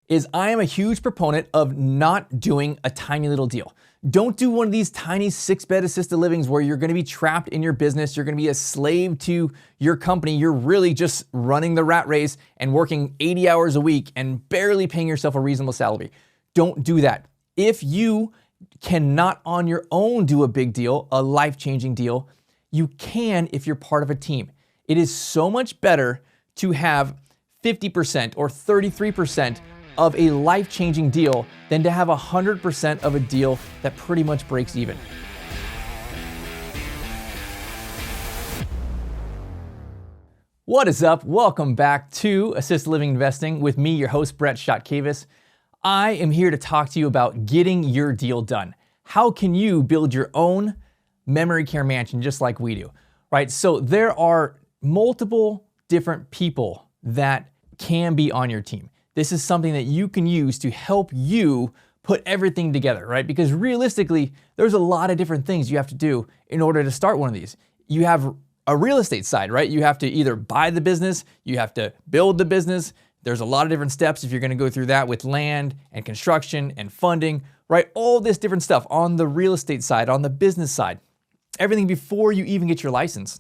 is I am a huge proponent of not doing a tiny little deal. Don't do one of these tiny 6-bed assisted livings where you're gonna be trapped in your business, you're gonna be a slave to your company, you're really just running the rat race and working 80 hours a week and barely paying yourself a reasonable salary. Don't do that. If you cannot on your own do a big deal, a life-changing deal, you can if you're part of a team. It is so much better to have 50% or 33% of a life-changing deal than to have 100% of a deal that pretty much breaks even. What is up? Welcome back to Assisted Living Investing with me, your host, Brett Shotkavis. I am here to talk to you about getting your deal done. How can you build your own memory care mansion just like we do, right? So there are multiple different people that can be on your team. This is something that you can use to help you put everything together, right? Because realistically, there's a lot of different things you have to do in order to start one of these. You have a real estate side, right? You have to either buy the business, you have to build the business. There's a lot of different steps if you're gonna go through that with land and construction and funding, right? All this different stuff on the real estate side, on the business side, everything before you even get your license.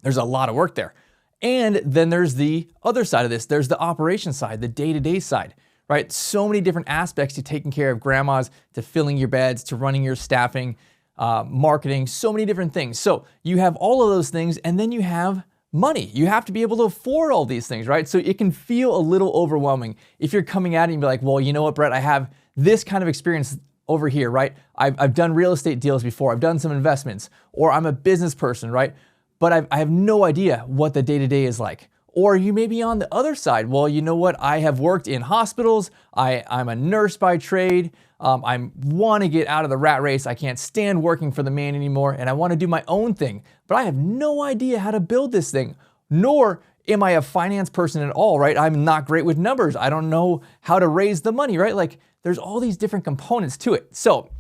There's a lot of work there. And then there's the other side of this. There's the operation side, the day-to-day side, right? So many different aspects to taking care of grandmas, to filling your beds, to running your staffing, marketing, so many different things. So you have all of those things, and then you have money. You have to be able to afford all these things, right? So it can feel a little overwhelming if you're coming at it and be like, well, you know what, Brett, I have this kind of experience over here, right? I've done real estate deals before, I've done some investments, or I'm a business person, right? But I have no idea what the day-to-day is like. Or you may be on the other side. Well, you know what? I have worked in hospitals. I'm a nurse by trade. I want to get out of the rat race. I can't stand working for the man anymore, and I want to do my own thing. But I have no idea how to build this thing, nor am I a finance person at all, right? I'm not great with numbers. I don't know how to raise the money, right? Like there's all these different components to it. So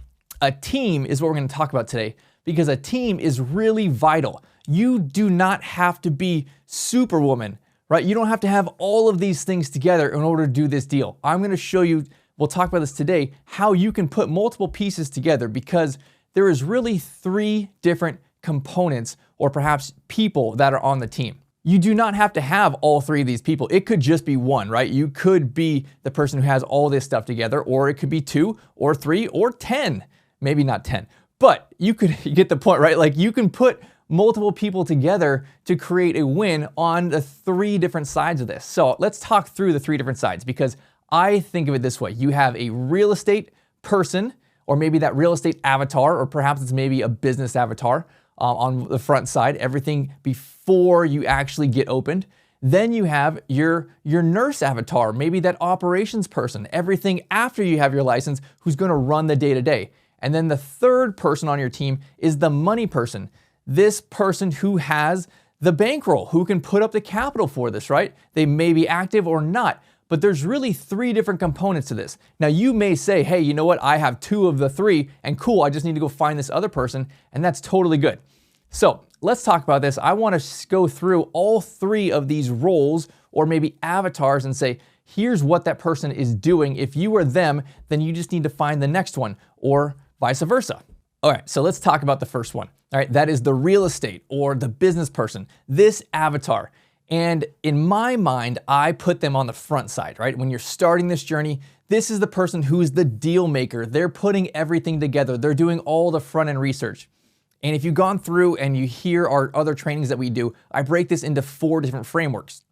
a team is what we're going to talk about today, because a team is really vital. You do not have to be Superwoman, right? You don't have to have all of these things together in order to do this deal. I'm going to show you, we'll talk about this today, how you can put multiple pieces together, because there is really 3 different components or perhaps people that are on the team. You do not have to have all 3 of these people. It could just be one, right? You could be the person who has all this stuff together, or it could be 2 or 3 or 10, maybe not 10, but you get the point, right? Like you can put multiple people together to create a win on the 3 different sides of this. So let's talk through the 3 different sides, because I think of it this way. You have a real estate person, or maybe that real estate avatar, or perhaps it's maybe a business avatar on the front side, everything before you actually get opened. Then you have your nurse avatar, maybe that operations person, everything after you have your license, who's gonna run the day-to-day. And then the third person on your team is the money person. This person who has the bankroll, who can put up the capital for this, right? They may be active or not, but there's really 3 different components to this. Now you may say, hey, you know what? I have 2 of the 3 and cool, I just need to go find this other person, and that's totally good. So let's talk about this. I wanna go through all 3 of these roles or maybe avatars and say, here's what that person is doing. If you are them, then you just need to find the next one, or vice versa. All right, so let's talk about the first one. All right, that is the real estate or the business person, this avatar. And in my mind, I put them on the front side, right? When you're starting this journey, this is the person who is the deal maker. They're putting everything together. They're doing all the front end research. And if you've gone through and you hear our other trainings that we do, I break this into 4 different frameworks,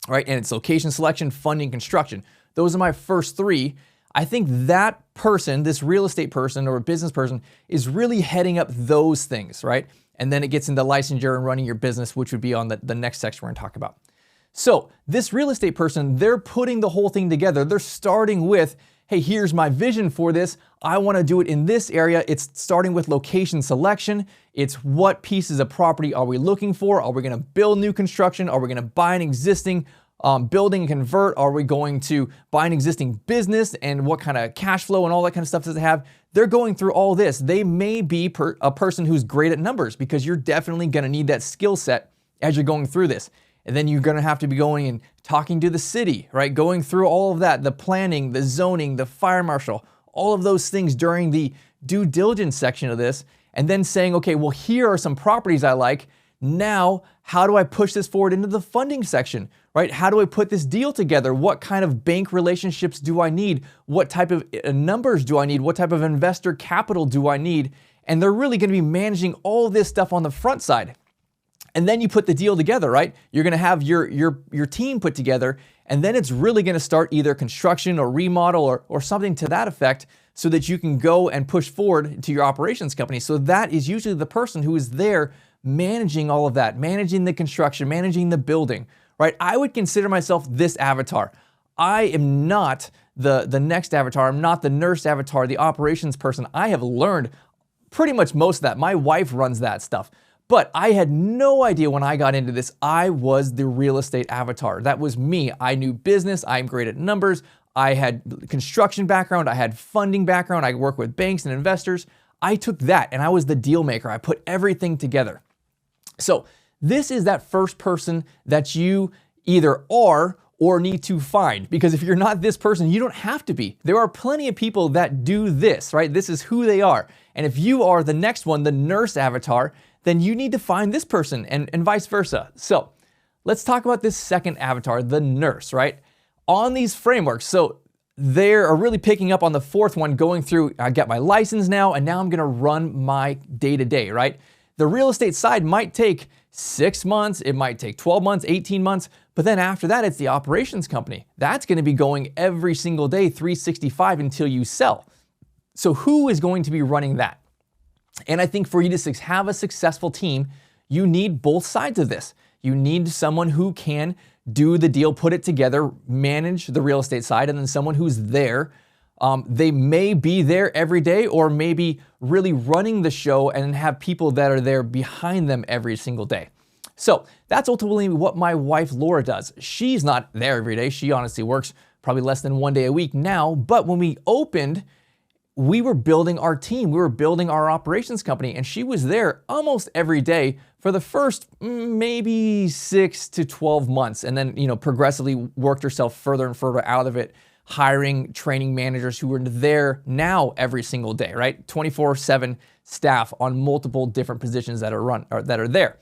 right? And it's location selection, funding, construction. Those are my first 3. I think that person, this real estate person or a business person, is really heading up those things, right? And then it gets into licensure and running your business, which would be on the next section we're gonna talk about. So this real estate person, they're putting the whole thing together. They're starting with, hey, here's my vision for this. I wanna do it in this area. It's starting with location selection. It's what pieces of property are we looking for? Are we gonna build new construction? Are we gonna buy an existing building and convert? Are we going to buy an existing business, and what kind of cash flow and all that kind of stuff does it have? They're going through all this. They may be a person who's great at numbers, because you're definitely gonna need that skill set as you're going through this. And then you're gonna have to be going and talking to the city, right? Going through all of that, the planning, the zoning, the fire marshal, all of those things during the due diligence section of this, and then saying, okay, well, here are some properties I like. Now, how do I push this forward into the funding section, right? How do I put this deal together? What kind of bank relationships do I need? What type of numbers do I need? What type of investor capital do I need? And they're really gonna be managing all this stuff on the front side. And then you put the deal together, right? You're gonna have your team put together, and then it's really gonna start either construction or remodel or something to that effect, so that you can go and push forward to your operations company. So that is usually the person who is there managing all of that, managing the construction, managing the building, right? I would consider myself this avatar. I am not the next avatar. I'm not the nurse avatar, the operations person. I have learned pretty much most of that. My wife runs that stuff. But I had no idea when I got into this, I was the real estate avatar. That was me. I knew business. I'm great at numbers. I had construction background. I had funding background. I work with banks and investors. I took that and I was the deal maker. I put everything together. So this is that first person that you either are or need to find, because if you're not this person, you don't have to be. There are plenty of people that do this, right? This is who they are. And if you are the next one, the nurse avatar, then you need to find this person and vice versa. So let's talk about this second avatar, the nurse, right? On these frameworks, so they are really picking up on the fourth one, going through, I got my license now, and now I'm gonna run my day-to-day, right? The real estate side might take 6 months, it might take 12 months, 18 months, but then after that, it's the operations company. That's gonna be going every single day, 365 until you sell. So who is going to be running that? And I think for you to have a successful team, you need both sides of this. You need someone who can do the deal, put it together, manage the real estate side, and then someone who's there. They may be there every day, or maybe really running the show and have people that are there behind them every single day. So that's ultimately what my wife Laura does. She's not there every day. She honestly works probably less than 1 day a week now. But when we opened, we were building our team. We were building our operations company, and she was there almost every day for the first maybe 6 to 12 months, and then, progressively worked herself further and further out of it, hiring training managers who are there now every single day, right? 24/7 staff on multiple different positions that are there.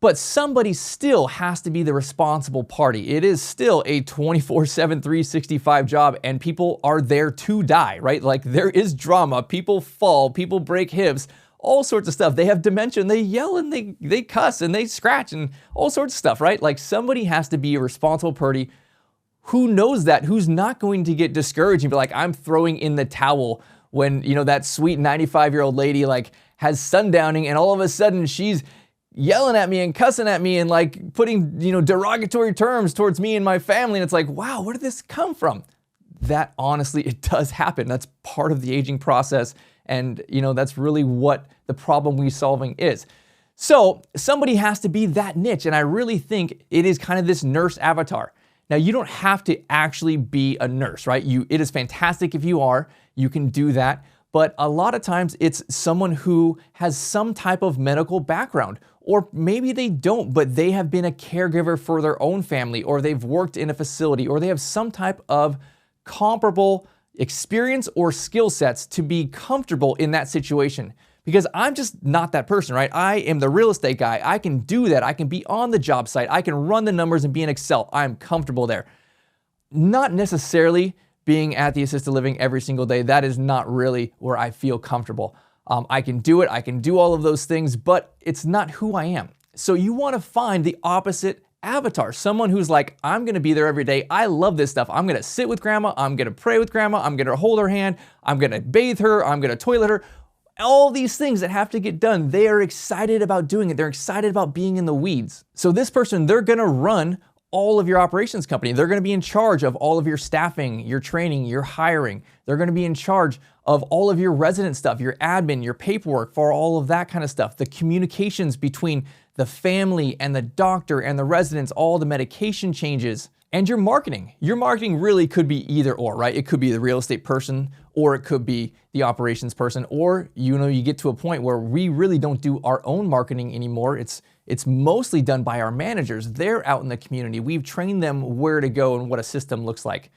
But somebody still has to be the responsible party. It is still a 24/7, 365 job, and people are there to die, right? Like, there is drama, people fall, people break hips, all sorts of stuff. They have dementia and they yell and they cuss and they scratch and all sorts of stuff, right? Like, somebody has to be a responsible party who knows that, who's not going to get discouraged and be like, I'm throwing in the towel when, that sweet 95-year-old lady like has sundowning and all of a sudden she's yelling at me and cussing at me and like putting, derogatory terms towards me and my family. And it's like, wow, where did this come from? That honestly, it does happen. That's part of the aging process. And, that's really what the problem we're solving is. So somebody has to be that niche. And I really think it is kind of this nurse avatar. Now, you don't have to actually be a nurse, right? It is fantastic if you are, you can do that. But a lot of times it's someone who has some type of medical background, or maybe they don't, but they have been a caregiver for their own family, or they've worked in a facility, or they have some type of comparable experience or skill sets to be comfortable in that situation. Because I'm just not that person, right? I am the real estate guy. I can do that. I can be on the job site. I can run the numbers and be in Excel. I'm comfortable there. Not necessarily being at the assisted living every single day. That is not really where I feel comfortable. I can do it. I can do all of those things, but it's not who I am. So you want to find the opposite avatar, someone who's like, I'm going to be there every day. I love this stuff. I'm going to sit with grandma. I'm going to pray with grandma. I'm going to hold her hand. I'm going to bathe her. I'm going to toilet her. All these things that have to get done, they are excited about doing it. They're excited about being in the weeds. So this person, they're going to run all of your operations company. They're going to be in charge of all of your staffing, your training, your hiring. They're going to be in charge of all of your resident stuff, your admin, your paperwork, for all of that kind of stuff. The communications between the family and the doctor and the residents, all the medication changes. And your marketing. Your marketing really could be either or, right? It could be the real estate person, or it could be the operations person, or you get to a point where we really don't do our own marketing anymore. It's mostly done by our managers. They're out in the community. We've trained them where to go and what a system looks like.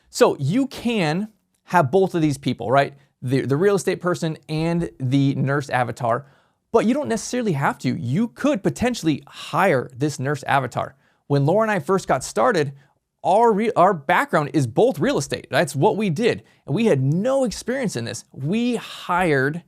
So you can have both of these people, right? The real estate person and the nurse avatar, but you don't necessarily have to. You could potentially hire this nurse avatar. When Laura and I first got started, our background is both real estate. That's what we did. And we had no experience in this. We hired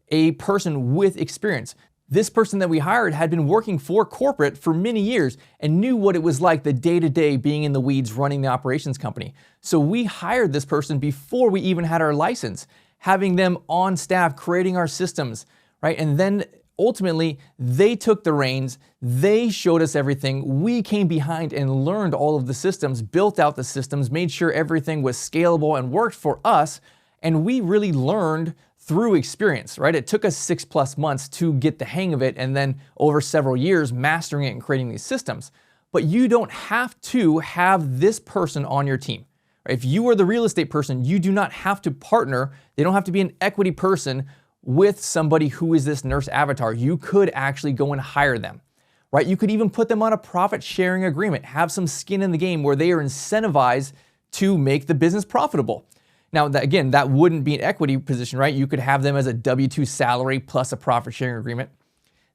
a person with experience. This person that we hired had been working for corporate for many years and knew what it was like the day-to-day being in the weeds running the operations company. So we hired this person before we even had our license, having them on staff, creating our systems, right? And then ultimately, they took the reins, they showed us everything, we came behind and learned all of the systems, built out the systems, made sure everything was scalable and worked for us, and we really learned through experience, right? It took us 6+ months to get the hang of it, and then over several years, mastering it and creating these systems. But you don't have to have this person on your team. If you are the real estate person, you do not have to partner, they don't have to be an equity person with somebody who is this nurse avatar. You could actually go and hire them, right? You could even put them on a profit sharing agreement, have some skin in the game where they are incentivized to make the business profitable. Now, again, that wouldn't be an equity position, right? You could have them as a W-2 salary plus a profit sharing agreement.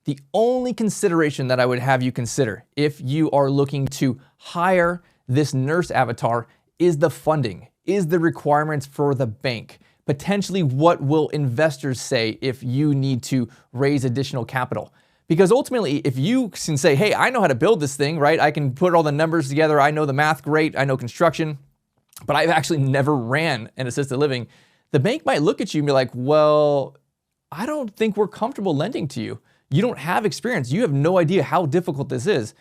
The only consideration that I would have you consider if you are looking to hire this nurse avatar is the funding, is the requirements for the bank. Potentially, what will investors say if you need to raise additional capital? Because ultimately, if you can say, hey, I know how to build this thing, right? I can put all the numbers together. I know the math great. I know construction, but I've actually never ran an assisted living. The bank might look at you and be like, well, I don't think we're comfortable lending to you. You don't have experience. You have no idea how difficult this is.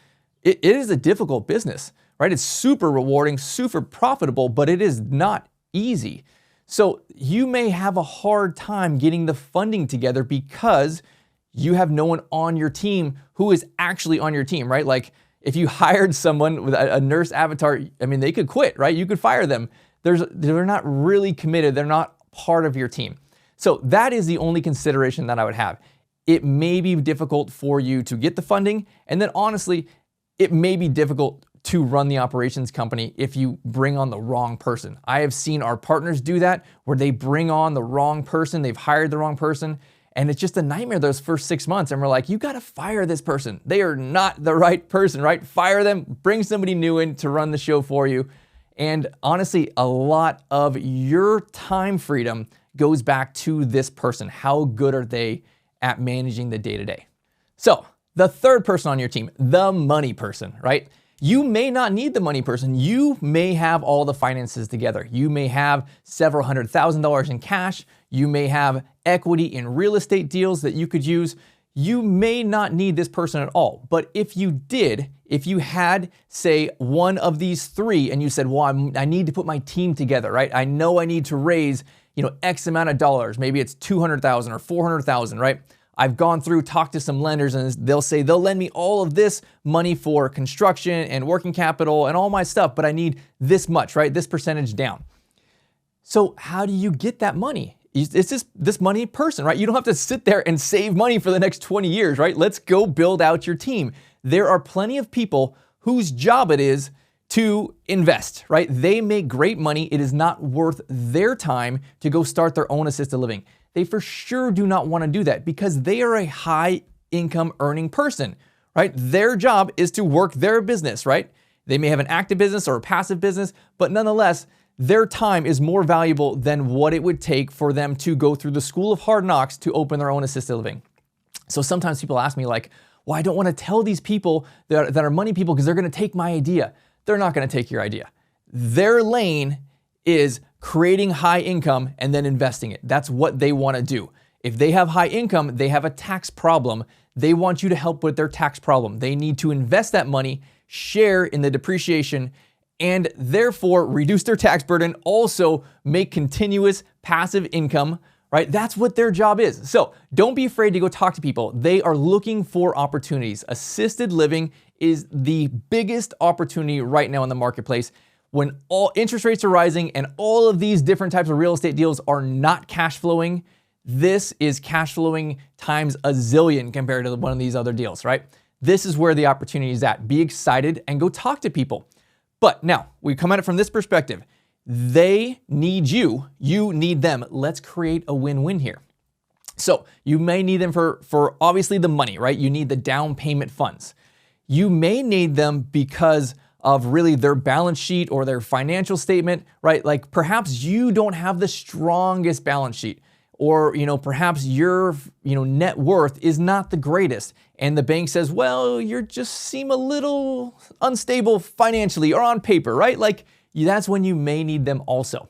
It is a difficult business, right? It's super rewarding, super profitable, but it is not easy. So you may have a hard time getting the funding together because you have no one on your team who is actually on your team, right? Like if you hired someone with a nurse avatar, I mean, they could quit, right? You could fire them. They're not really committed. They're not part of your team. So that is the only consideration that I would have. It may be difficult for you to get the funding. And then honestly, it may be difficult to run the operations company if you bring on the wrong person. I have seen our partners do that where they bring on the wrong person, they've hired the wrong person, and it's just a nightmare those first 6 months. And we're like, you gotta fire this person. They are not the right person, right? Fire them, bring somebody new in to run the show for you. And honestly, a lot of your time freedom goes back to this person. How good are they at managing the day-to-day? So the third person on your team, the money person, right? You may not need the money person. You may have all the finances together. You may have several $100,000 in cash. You may have equity in real estate deals that you could use. You may not need this person at all. But if you did, if you had, say, one of these three and you said, well, I need to put my team together, right? I know I need to raise, X amount of dollars. Maybe it's $200,000 or $400,000, right? I've gone through, talked to some lenders, and they'll say they'll lend me all of this money for construction and working capital and all my stuff, but I need this much, right? This percentage down. So how do you get that money? It's this money person, right? You don't have to sit there and save money for the next 20 years, right? Let's go build out your team. There are plenty of people whose job it is to invest, right? They make great money. It is not worth their time to go start their own assisted living. They for sure do not want to do that because they are a high income earning person, right? Their job is to work their business, right? They may have an active business or a passive business, but nonetheless, their time is more valuable than what it would take for them to go through the school of hard knocks to open their own assisted living. So sometimes people ask me like, well, I don't want to tell these people that are money people because they're going to take my idea. They're not going to take your idea. Their lane is creating high income and then investing it. That's what they want to do. If they have high income, they have a tax problem. They want you to help with their tax problem. They need to invest that money, share in the depreciation, and therefore reduce their tax burden, also make continuous passive income, right? That's what their job is. So don't be afraid to go talk to people. They are looking for opportunities. Assisted living is the biggest opportunity right now in the marketplace. When all interest rates are rising and all of these different types of real estate deals are not cash flowing, this is cash flowing times a zillion compared to one of these other deals, right? This is where the opportunity is at. Be excited and go talk to people. But now we come at it from this perspective. They need you, you need them. Let's create a win-win here. So you may need them for obviously the money, right? You need the down payment funds. You may need them because of really their balance sheet or their financial statement, right? Like perhaps you don't have the strongest balance sheet, or perhaps your net worth is not the greatest, and the bank says, well, you just seem a little unstable financially or on paper, right? Like that's when you may need them also.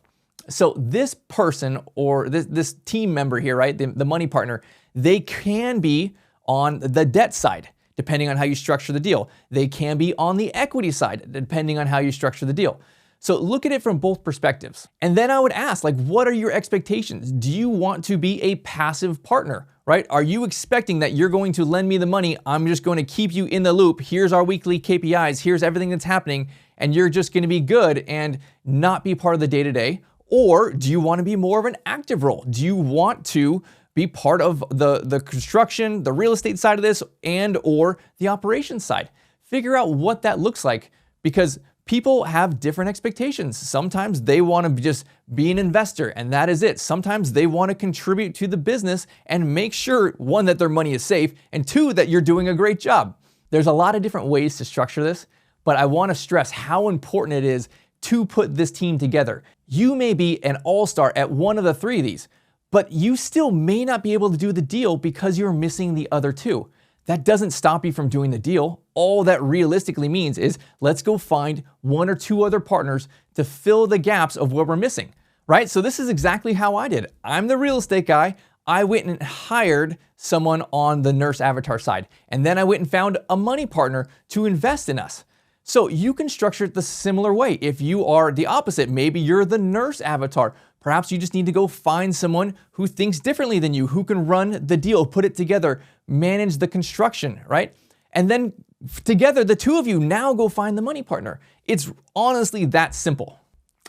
So this person or this team member here, right, the money partner, they can be on the debt side, depending on how you structure the deal. They can be on the equity side, depending on how you structure the deal. So look at it from both perspectives. And then I would ask, like, what are your expectations? Do you want to be a passive partner, right? Are you expecting that you're going to lend me the money, I'm just going to keep you in the loop, here's our weekly KPIs, here's everything that's happening, and you're just going to be good and not be part of the day-to-day? Or do you want to be more of an active role? Do you want to be part of the construction, the real estate side of this, and or the operations side? Figure out what that looks like, because people have different expectations. Sometimes they want to just be an investor and that is it. Sometimes they want to contribute to the business and make sure, one, that their money is safe, and two, that you're doing a great job. There's a lot of different ways to structure this, but I want to stress how important it is to put this team together. You may be an all-star at one of the three of these, but you still may not be able to do the deal because you're missing the other two. That doesn't stop you from doing the deal. All that realistically means is let's go find one or two other partners to fill the gaps of what we're missing, right? So this is exactly how I did. I'm the real estate guy. I went and hired someone on the nurse avatar side, and then I went and found a money partner to invest in us. So you can structure it the similar way. If you are the opposite, maybe you're the nurse avatar. Perhaps you just need to go find someone who thinks differently than you, who can run the deal, put it together, manage the construction, right? And then together, the two of you now go find the money partner. It's honestly that simple.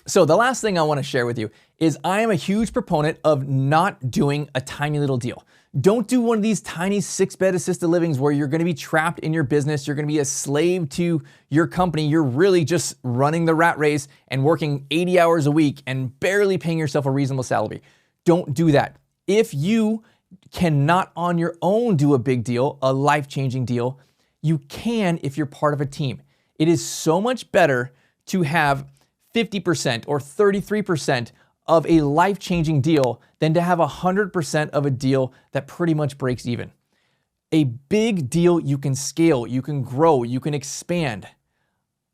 So the last thing I want to share with you is I am a huge proponent of not doing a tiny little deal. Don't do one of these tiny 6-bed assisted livings where you're going to be trapped in your business. You're going to be a slave to your company. You're really just running the rat race and working 80 hours a week and barely paying yourself a reasonable salary. Don't do that. If you cannot on your own do a big deal, a life-changing deal, you can if you're part of a team. It is so much better to have 50% or 33% of a life-changing deal than to have 100% of a deal that pretty much breaks even. A big deal you can scale, you can grow, you can expand.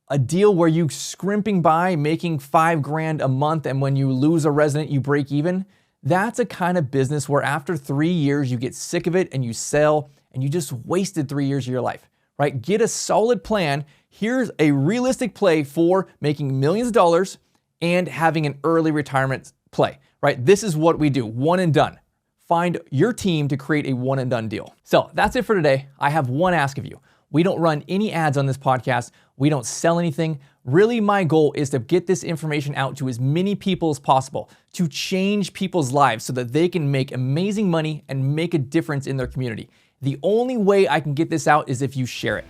A deal where you scrimping by making $5,000 a month, and when you lose a resident, you break even. That's a kind of business where after 3 years, you get sick of it and you sell and you just wasted 3 years of your life, right? Get a solid plan. Here's a realistic play for making millions of dollars and having an early retirement play, right? This is what we do, one and done. Find your team to create a one and done deal. So that's it for today. I have one ask of you. We don't run any ads on this podcast. We don't sell anything. Really, my goal is to get this information out to as many people as possible, to change people's lives so that they can make amazing money and make a difference in their community. The only way I can get this out is if you share it.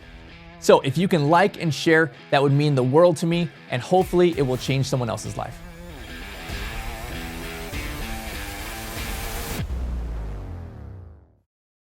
So if you can like and share, that would mean the world to me, and hopefully it will change someone else's life.